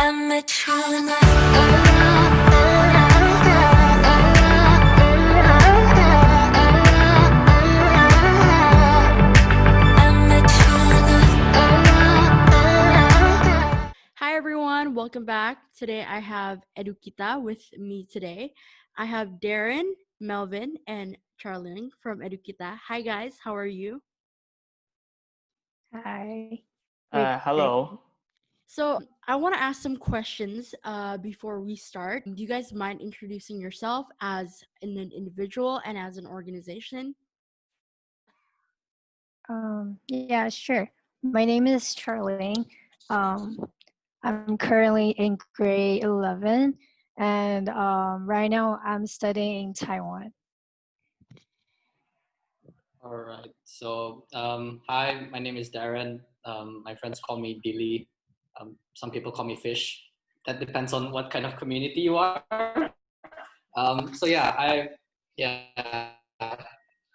Hi everyone, welcome back. Today I have Edukita with me today. I have Darren, Melvin, and Charling from Edukita. Hi guys, how are you? Hi. Great. Hello. So I want to ask some questions before we start. Do you guys mind introducing yourself as an individual and as an organization? Yeah, sure. My name is Charlene. Um, I'm currently in grade 11, and right now I'm studying in Taiwan. All right. So, hi, my name is Darren. My friends call me Billy. Some people call me Fish. That depends on what kind of community you are. Yeah,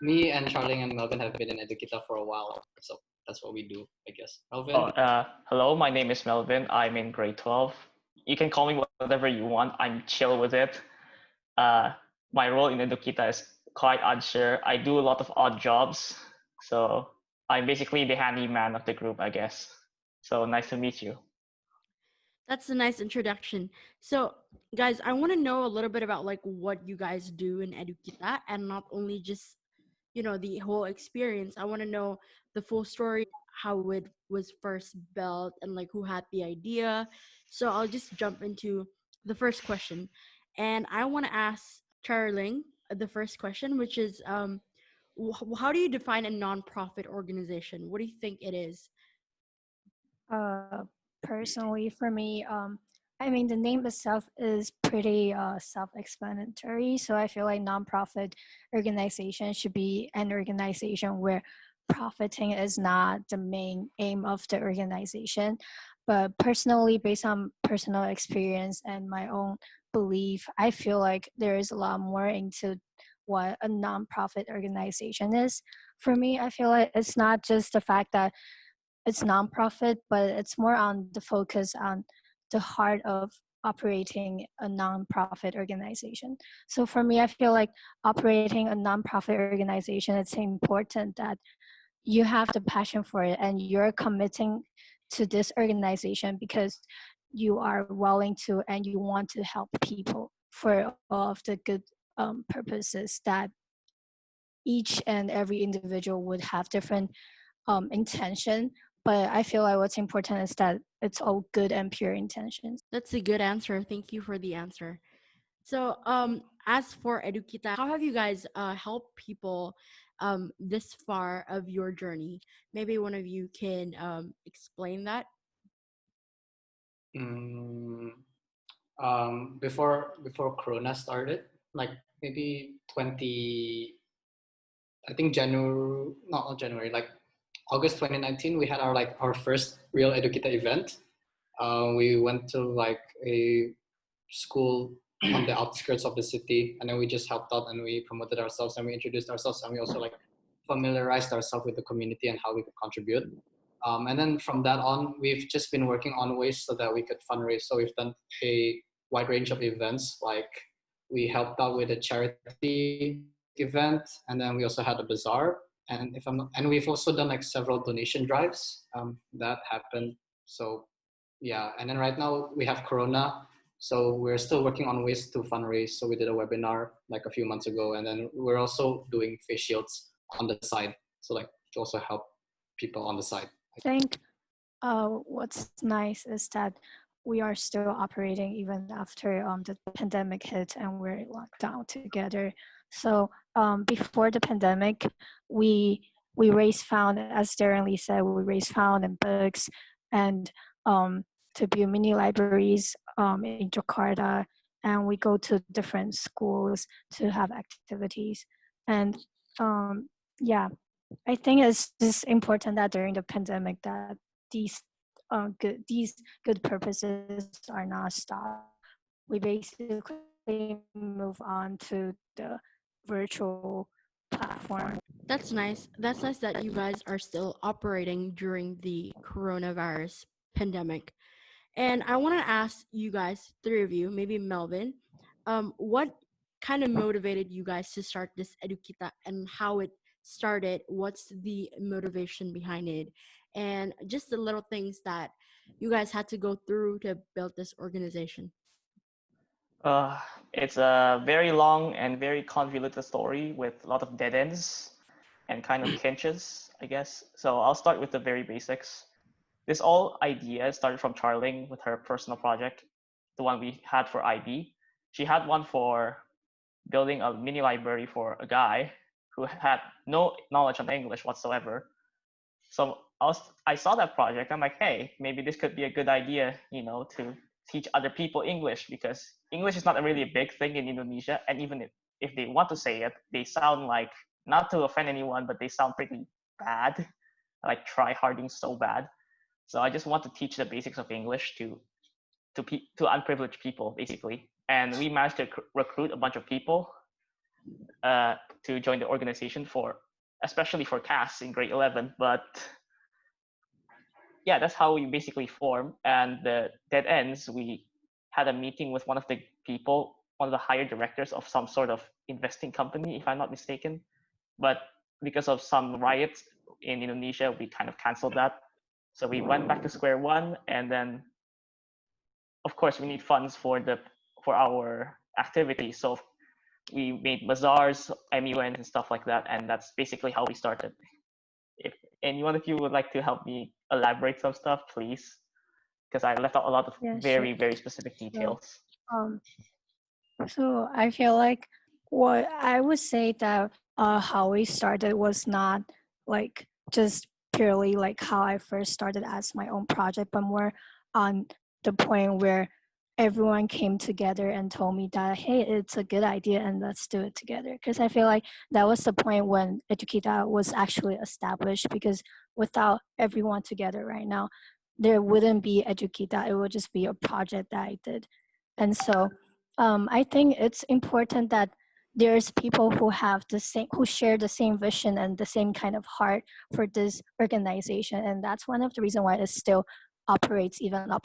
me and Charling and Melvin have been in Edukita for a while. So that's what we do, I guess. Melvin? Hello, my name is Melvin. I'm in grade 12. You can call me whatever you want. I'm chill with it. Uh, my role in Edukita is quite unsure. I do a lot of odd jobs. So I'm basically the handyman of the group, I guess. So nice to meet you. That's a nice introduction. So, guys, I want to know a little bit about like what you guys do in Edukita and not only just, the whole experience. I want to know the full story, how it was first built and like who had the idea. So, I'll just jump into the first question. And I want to ask Charling the first question, which is how do you define a nonprofit organization? What do you think it is? Uh, Personally, for me, I mean, the name itself is pretty self-explanatory. So I feel like nonprofit organization should be an organization where profiting is not the main aim of the organization. But personally, based on personal experience and my own belief, I feel like there is a lot more into what a nonprofit organization is. For me, I feel like it's not just the fact that it's nonprofit, but it's more on the focus on the heart of operating a nonprofit organization. So for me, I feel like operating a nonprofit organization, it's important that you have the passion for it and you're committing to this organization because you are willing to and you want to help people for all of the good purposes that each and every individual would have different intention, but I feel like what's important is that it's all good and pure intentions. That's a good answer. Thank you for the answer. So, as for Edukita, how have you guys helped people this far of your journey? Maybe one of you can explain that. Mm, before Corona started, like maybe 20, I think January, not January, like August 2019, we had our first real Edukita event. We went to like a school on the outskirts of the city, and then we just helped out and we promoted ourselves and we introduced ourselves and we also like familiarized ourselves with the community and how we could contribute. And then from that on, we've just been working on ways so that we could fundraise. So we've done a wide range of events, like we helped out with a charity event, and then we also had a bazaar. And and we've also done like several donation drives that happened. So yeah, and then right now we have Corona, so we're still working on ways to fundraise. So we did a webinar like a few months ago, and then we're also doing face shields on the side. So like to also help people on the side. I think what's nice is that we are still operating even after the pandemic hit and we're locked down together. So before the pandemic, we raised fund, as Darren Lee said, we raised fund and books and to build mini libraries in Jakarta, and we go to different schools to have activities. And yeah, I think it's just important that during the pandemic that these these good purposes are not stopped. We basically move on to the virtual platform. That's nice. That's nice that you guys are still operating during the coronavirus pandemic. And I want to ask you guys, three of you, maybe Melvin, what kind of motivated you guys to start this Edukita and how it started? What's the motivation behind it? And just the little things that you guys had to go through to build this organization. Uh, it's a very long and very convoluted story with a lot of dead ends and kind of kinches, I guess. So I'll start with the very basics. This all idea started from Charling with her personal project, the one we had for IB. She had one for building a mini library for a guy who had no knowledge on English whatsoever. So I saw that project. I'm like, hey, maybe this could be a good idea, to teach other people English, because English is not really a big thing in Indonesia. And even if they want to say it, they sound like, not to offend anyone, but they sound pretty bad, like try harding so bad. So I just want to teach the basics of English to unprivileged people, basically. And we managed to recruit a bunch of people to join the organization especially for CAS in grade 11. But yeah, that's how we basically form. And the dead ends, we had a meeting with one of the people, one of the higher directors of some sort of investing company, if I'm not mistaken. But because of some riots in Indonesia, we kind of canceled that. So we went back to square one, and then of course we need funds for our activity. So we made bazaars, MUNs, and stuff like that, and that's basically how we started. If anyone of you would like to help me elaborate some stuff, please, because I left out a lot of Yeah, sure. very, very specific details. Um, so I feel like what I would say that how we started was not like just purely like how I first started as my own project, but more on the point where everyone came together and told me that, hey, it's a good idea and let's do it together. Because I feel like that was the point when Edukita was actually established, because without everyone together right now, there wouldn't be Edukita. It would just be a project that I did. And so I think it's important that there's people who have the same, who share the same vision and the same kind of heart for this organization, and that's one of the reasons why it still operates even up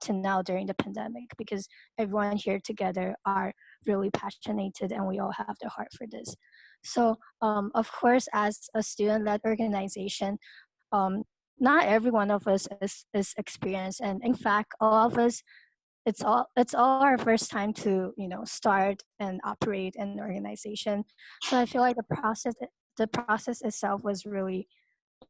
to now during the pandemic, because everyone here together are really passionate and we all have the heart for this. So of course, as a student-led organization, um, not every one of us is experienced, and in fact all of us, it's all our first time to start and operate an organization. So I feel like the process itself was really,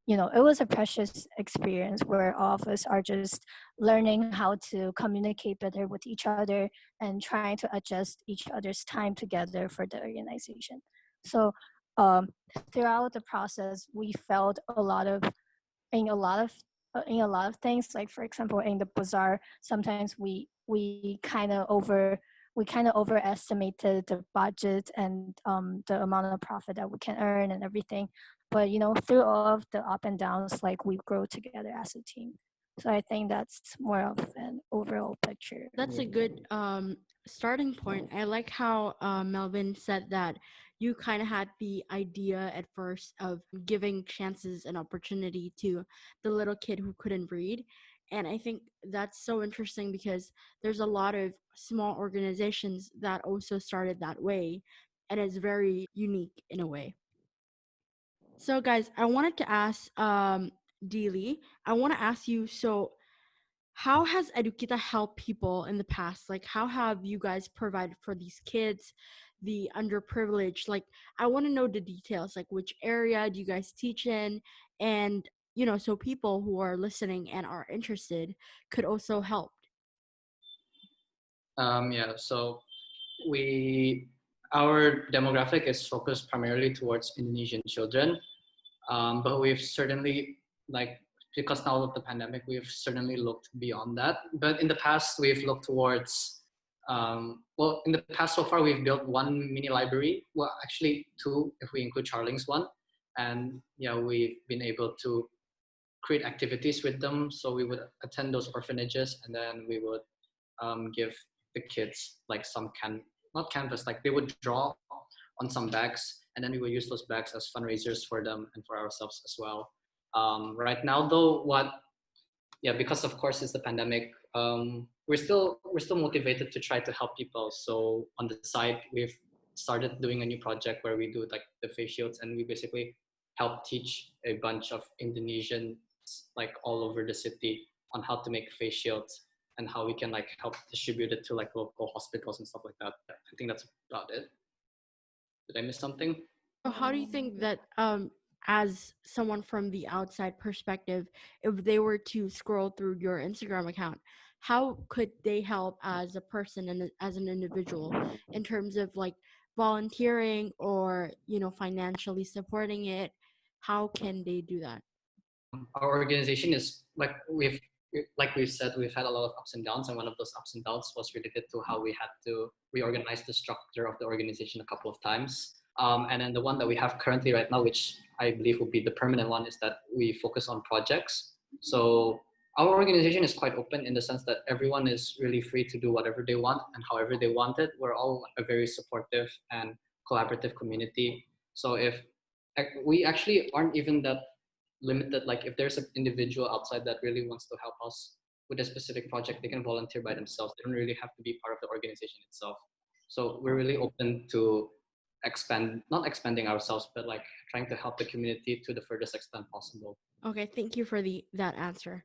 it was a precious experience where all of us are just learning how to communicate better with each other and trying to adjust each other's time together for the organization. So um, throughout the process we felt in a lot of in a lot of things, like for example in the bazaar, sometimes we kind of overestimated the budget and the amount of profit that we can earn and everything. But through all of the up and downs, like we grow together as a team. So I think that's more of an overall picture. That's a good starting point. I like how Melvin said that you kind of had the idea at first of giving chances and opportunity to the little kid who couldn't read. And I think that's so interesting because there's a lot of small organizations that also started that way, and it's very unique in a way. So, guys, I wanted to ask Deely, I want to ask you, so how has Edukita helped people in the past? Like, how have you guys provided for these kids, the underprivileged? Like, I want to know the details, like which area do you guys teach in? And, so people who are listening and are interested could also help. Yeah, so our demographic is focused primarily towards Indonesian children, but we've certainly, like, because now of the pandemic, we've certainly looked beyond that. But in the past, we've looked towards, in the past so far, we've built one mini library. Well, actually two, if we include Charling's one. And yeah, we've been able to create activities with them. So we would attend those orphanages, and then we would give the kids like not canvas, like they would draw on some bags, and then we would use those bags as fundraisers for them and for ourselves as well. Right now though, because of course it's the pandemic, we're still motivated to try to help people. So on the side, we've started doing a new project where we do like the face shields, and we basically help teach a bunch of Indonesians like all over the city on how to make face shields and how we can like help distribute it to like local hospitals and stuff like that. I think that's about it. Did I miss something? So how do you think that as someone from the outside perspective, if they were to scroll through your Instagram account, how could they help as a person and as an individual in terms of like volunteering or, financially supporting it? How can they do that? Our organization is like we've said, we've had a lot of ups and downs, and one of those ups and downs was related to how we had to reorganize the structure of the organization a couple of times. And then the one that we have currently right now, which I believe will be the permanent one, is that we focus on projects. So our organization is quite open in the sense that everyone is really free to do whatever they want and however they want it. We're all a very supportive and collaborative community. So if we actually aren't even that limited, like if there's an individual outside that really wants to help us with a specific project, they can volunteer by themselves. They don't really have to be part of the organization itself. So we're really open to not expanding ourselves, but like trying to help the community to the furthest extent possible. Okay, thank you for that answer.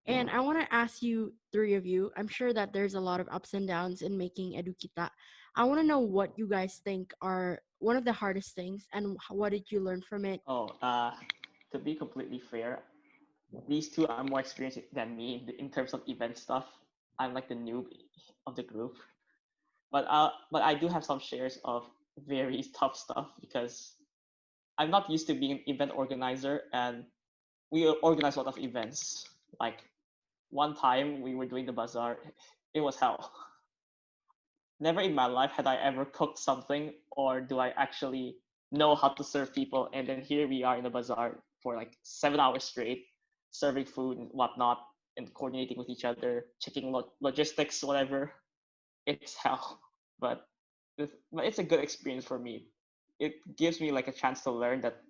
And I want to ask you, three of you, I'm sure that there's a lot of ups and downs in making Edukita. I want to know what you guys think are one of the hardest things and what did you learn from it? Oh, to be completely fair, these two are more experienced than me in terms of event stuff. I'm like the noob of the group, but I do have some shares of very tough stuff because I'm not used to being an event organizer, and we organize a lot of events. Like one time we were doing the bazaar, it was hell. Never in my life had I ever cooked something, or do I actually know how to serve people. And then here we are in the bazaar for like 7 hours straight, serving food and whatnot, and coordinating with each other, checking logistics, whatever. It's hell, but it's a good experience for me. It gives me like a chance to learn that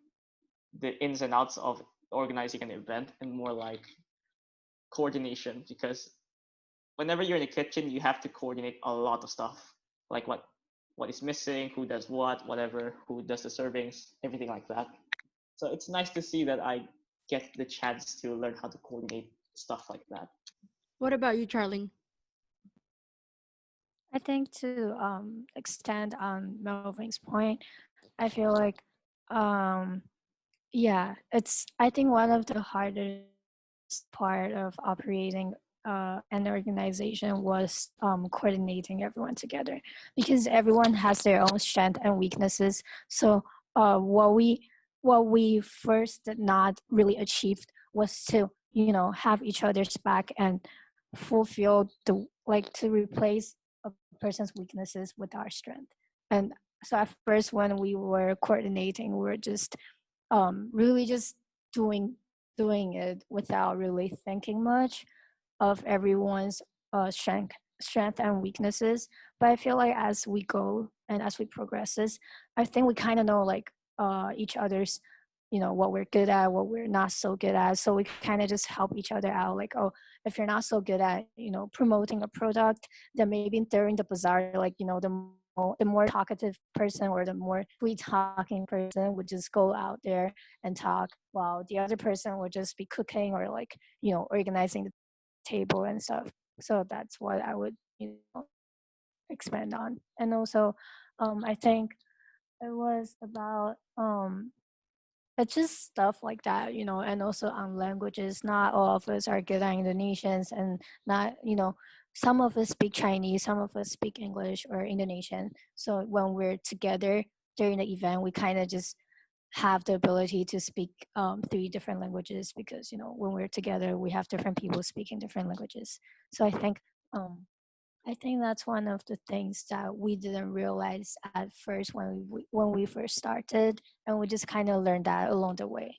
the ins and outs of organizing an event and more like coordination, because whenever you're in the kitchen, you have to coordinate a lot of stuff, like what is missing, who does what, whatever, who does the servings, everything like that. So it's nice to see that I get the chance to learn how to coordinate stuff like that. What about you, Charlie? I think to extend on Melvin's point, I feel like yeah, it's I think one of the hardest part of operating an organization was coordinating everyone together, because everyone has their own strengths and weaknesses. So what we first did not really achieve was to have each other's back and fulfill the like to replace a person's weaknesses with our strength. And so at first when we were coordinating, we were just really just doing it without really thinking much of everyone's strength and weaknesses. But I feel like as we go and as we progresses, I think we kind of know like each other's what we're good at, what we're not so good at. So we kind of just help each other out. Like, oh, if you're not so good at promoting a product, then maybe during the bazaar, like the more talkative person or the more sweet talking person would just go out there and talk, while the other person would just be cooking or like organizing the table and stuff. So that's what I would expand on. And also I think it was about it's just stuff like that, and also on languages. Not all of us are good at Indonesians, and not, some of us speak Chinese, some of us speak English or Indonesian. So when we're together during the event, we kind of just have the ability to speak 3 different languages, because, when we're together, we have different people speaking different languages. So I think that's one of the things that we didn't realize at first when we first started, and we just kind of learned that along the way.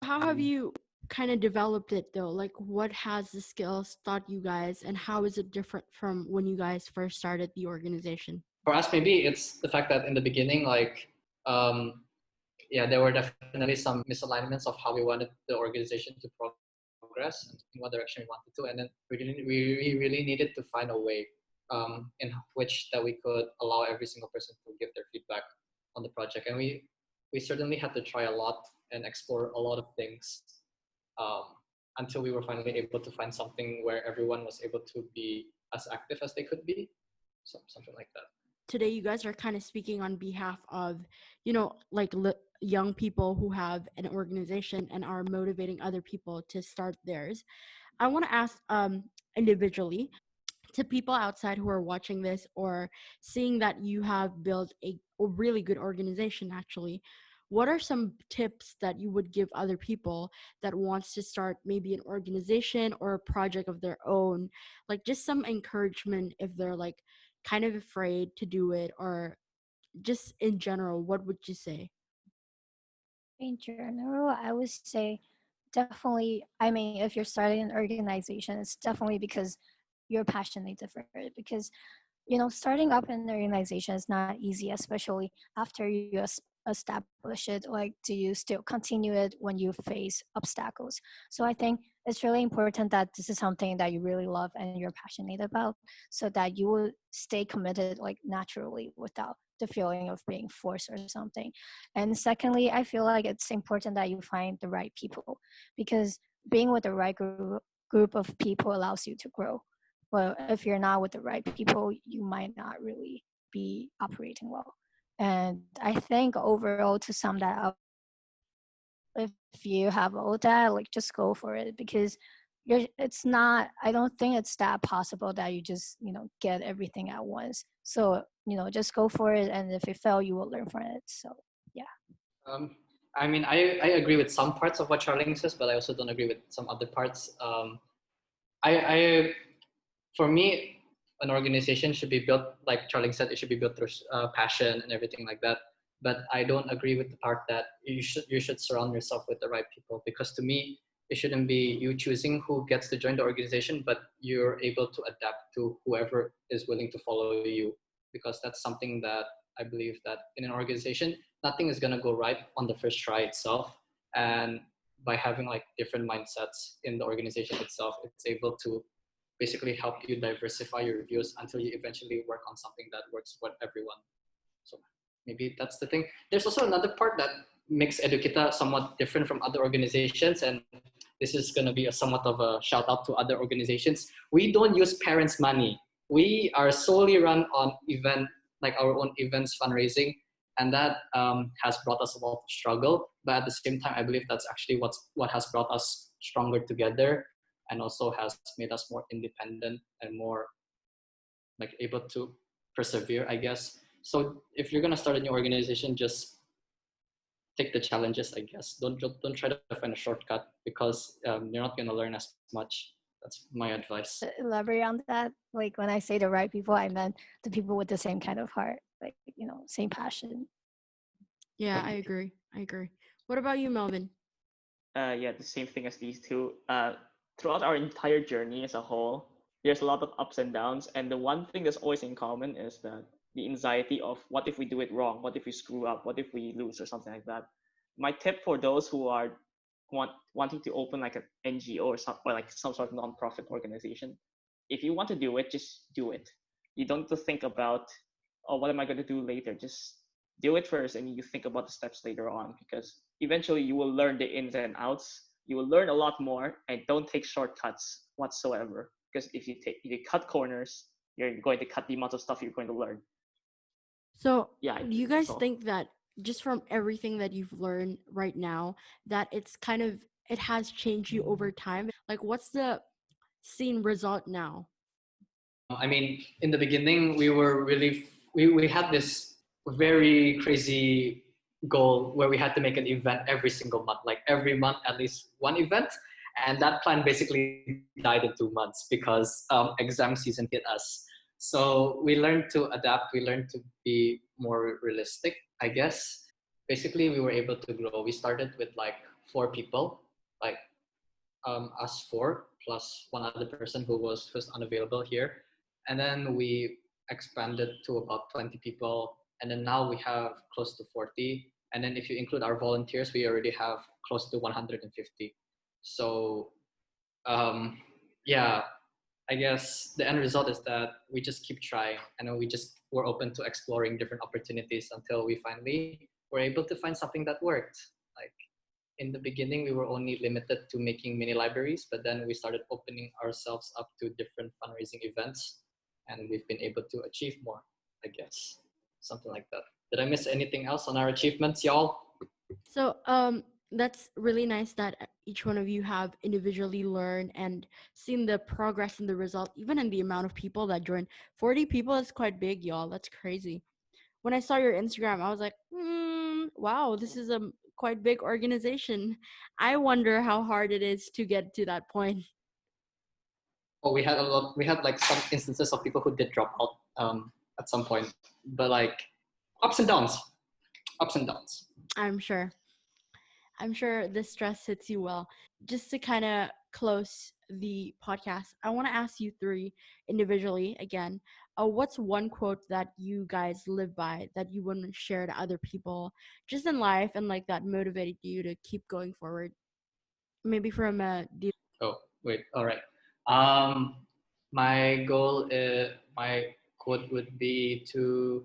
How have you kind of developed it though? Like what has the skills taught you guys and how is it different from when you guys first started the organization? For us, maybe it's the fact that in the beginning, like, yeah, there were definitely some misalignments of how we wanted the organization to progress. progress and in what direction we wanted to, and then we really needed to find a way in which that we could allow every single person to give their feedback on the project, and we certainly had to try a lot and explore a lot of things um, until we were finally able to find something where everyone was able to be as active as they could be, so something like that. Today you guys are kind of speaking on behalf of, like young people who have an organization and are motivating other people to start theirs. I want to ask individually, to people outside who are watching this or seeing that you have built a really good organization, actually, what are some tips that you would give other people that wants to start maybe an organization or a project of their own, like just some encouragement if they're like kind of afraid to do it, or just in general, what would you say? In general, I would say definitely, I mean, if you're starting an organization, it's definitely because you're passionate for it. Because, starting up an organization is not easy, especially after you establish it. Like, do you still continue it when you face obstacles? So I think it's really important that this is something that you really love and you're passionate about, so that you will stay committed like naturally without the feeling of being forced or something. And secondly, I feel like it's important that you find the right people, because being with the right group of people allows you to grow. Well, if you're not with the right people, you might not really be operating well. And I think overall, to sum that up, if you have all that, like just go for it, because it's not, I don't think it's that possible that you just, get everything at once. So, just go for it. And if you fail, you will learn from it. So, yeah. Um, I mean, I agree with some parts of what Charlene says, but I also don't agree with some other parts. I for me, an organization should be built, like Charlene said, it should be built through passion and everything like that. But I don't agree with the part that you should surround yourself with the right people, because to me, it shouldn't be you choosing who gets to join the organization, but you're able to adapt to whoever is willing to follow you, because that's something that I believe that in an organization, nothing is gonna go right on the first try itself, and by having like different mindsets in the organization itself, it's able to basically help you diversify your views until you eventually work on something that works for everyone. So maybe that's the thing. There's also another part that makes Edukita somewhat different from other organizations, and this is going to be a somewhat of a shout out to other organizations. We don't use parents' money. We are solely run on like our own events fundraising, and that has brought us a lot of struggle. But at the same time, I believe that's actually what has brought us stronger together, and also has made us more independent and more like able to persevere, I guess. So if you're gonna start a new organization, just take the challenges, I guess. Don't try to find a shortcut, because you're not gonna learn as much. That's my advice. Elaborate on that. Like when I say the right people, I meant the people with the same kind of heart, like, same passion. Yeah, I agree. What about you, Melvin? Yeah, the same thing as these two. Throughout our entire journey as a whole, there's a lot of ups and downs, and the one thing that's always in common is that the anxiety of what if we do it wrong, what if we screw up, what if we lose, or something like that. My tip for those who are wanting to open like an NGO or like some sort of nonprofit organization, if you want to do it, just do it. You don't have to think about, oh, what am I going to do later? Just do it first, and you think about the steps later on, because eventually you will learn the ins and outs. You will learn a lot more, and don't take shortcuts whatsoever, because if you cut corners, you're going to cut the amount of stuff you're going to learn. So, Yeah, do you that's guys all. think that just from everything that you've learned right now, that it has changed you over time? Like, what's the scene result now? I mean, in the beginning, we had this very crazy goal where we had to make an event every single month, like every month at least one event, and that plan basically died in 2 months because exam season hit us. So we learned to adapt. We learned to be more realistic, I guess. Basically, we were able to grow. We started with like 4 people, like us four plus one other person who's unavailable here, and then we expanded to about 20 people, and then now we have close to 40, and then if you include our volunteers, we already have close to 150. So Yeah, I guess the end result is that we just keep trying, and we just were open to exploring different opportunities until we finally were able to find something that worked. Like in the beginning, we were only limited to making mini libraries, but then we started opening ourselves up to different fundraising events, and we've been able to achieve more, I guess. Something like that. Did I miss anything else on our achievements, y'all? So that's really nice that each one of you have individually learned and seen the progress and the result, even in the amount of people that joined. 40 people is quite big, y'all. That's crazy. When I saw your Instagram, I was like, wow, this is a quite big organization. I wonder how hard it is to get to that point. Oh, we had a lot. We had like some instances of people who did drop out at some point, but like ups and downs, ups and downs. I'm sure. I'm sure the stress hits you well. Just to kind of close the podcast, I want to ask you three individually again. What's one quote that you guys live by that you wouldn't share to other people, just in life, and like that motivated you to keep going forward? Maybe from Oh, wait. All right. My goal, my quote would be to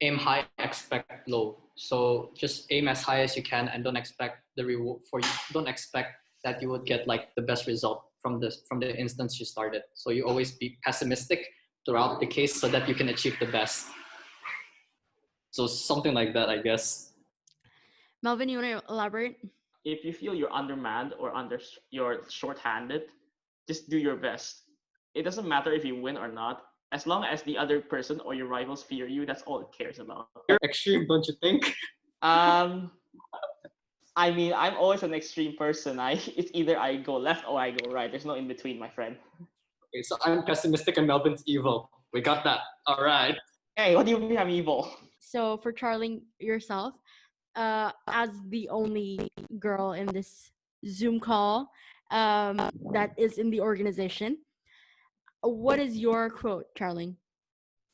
aim high, expect low. So just aim as high as you can, and don't expect the reward for you. Don't expect that you would get like the best result from the instance you started. So you always be pessimistic throughout the case so that you can achieve the best. So something like that, I guess. Melvin, you want to elaborate? If you feel you're undermanned or you're shorthanded, just do your best. It doesn't matter if you win or not. As long as the other person or your rivals fear you, that's all it cares about. You're extreme, don't you think? Um, I mean, I'm always an extreme person. It's either I go left or I go right. There's no in between, my friend. Okay, so I'm pessimistic and Melvin's evil. We got that. All right. Hey, what do you mean I'm evil? So for Charlie yourself, as the only girl in this Zoom call that is in the organization, what is your quote, Charlie?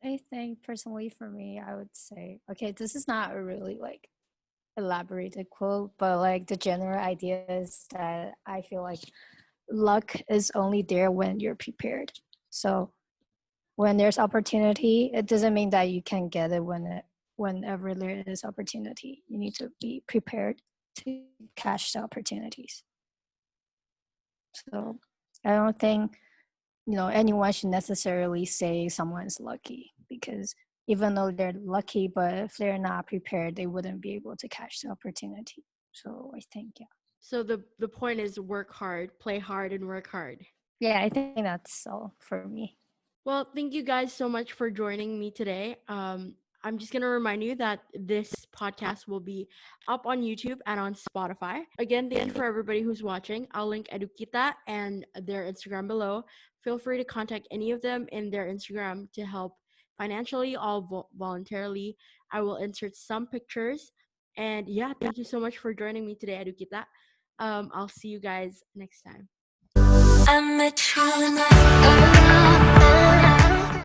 I think personally for me, I would say, okay, this is not a really like elaborated quote, but like the general idea is that I feel like luck is only there when you're prepared. So when there's opportunity, it doesn't mean that you can get it whenever there is opportunity. You need to be prepared to catch the opportunities. So I don't think anyone should necessarily say someone's lucky, because even though they're lucky, but if they're not prepared, they wouldn't be able to catch the opportunity. So I think, yeah. So the point is work hard, play hard, and work hard. Yeah, I think that's all for me. Well, thank you guys so much for joining me today. I'm just going to remind you that this podcast will be up on YouTube and on Spotify. Again, thank you for everybody who's watching. I'll link Edukita and their Instagram below. Feel free to contact any of them in their Instagram to help financially or voluntarily. I will insert some pictures. And yeah, thank you so much for joining me today, Edukita. I'll see you guys next time.